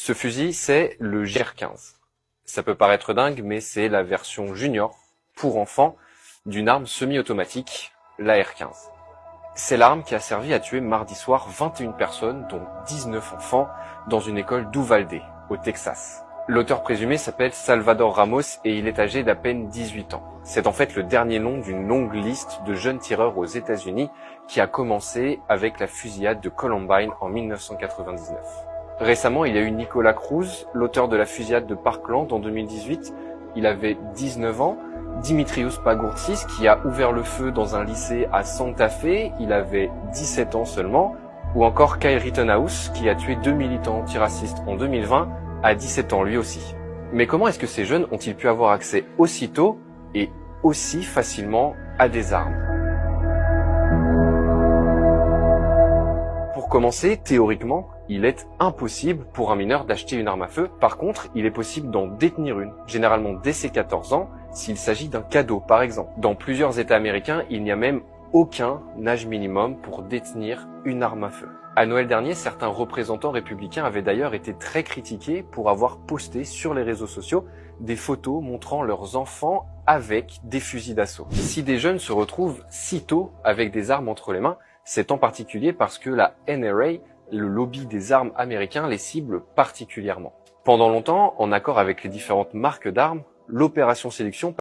Ce fusil, c'est le GR15. Ça peut paraître dingue, mais c'est la version junior, pour enfants, d'une arme semi-automatique, la R15. C'est l'arme qui a servi à tuer mardi soir 21 personnes, dont 19 enfants, dans une école d'Uvalde, au Texas. L'auteur présumé s'appelle Salvador Ramos et il est âgé d'à peine 18 ans. C'est en fait le dernier nom d'une longue liste de jeunes tireurs aux États-Unis qui a commencé avec la fusillade de Columbine en 1999. Récemment, il y a eu Nicolas Cruz, l'auteur de la fusillade de Parkland en 2018. Il avait 19 ans. Dimitrios Pagourtzis, qui a ouvert le feu dans un lycée à Santa Fe, il avait 17 ans seulement. Ou encore Kyle Rittenhouse, qui a tué 2 militants antiracistes en 2020, à 17 ans lui aussi. Mais comment est-ce que ces jeunes ont-ils pu avoir accès aussitôt et aussi facilement à des armes? Pour commencer, théoriquement, il est impossible pour un mineur d'acheter une arme à feu. Par contre, il est possible d'en détenir une, généralement dès ses 14 ans, s'il s'agit d'un cadeau par exemple. Dans plusieurs États américains, il n'y a même aucun âge minimum pour détenir une arme à feu. À Noël dernier, certains représentants républicains avaient d'ailleurs été très critiqués pour avoir posté sur les réseaux sociaux des photos montrant leurs enfants avec des fusils d'assaut. Si des jeunes se retrouvent si tôt avec des armes entre les mains, c'est en particulier parce que la NRA, le lobby des armes américain, les cible particulièrement. Pendant longtemps, en accord avec les différentes marques d'armes, l'opération sélection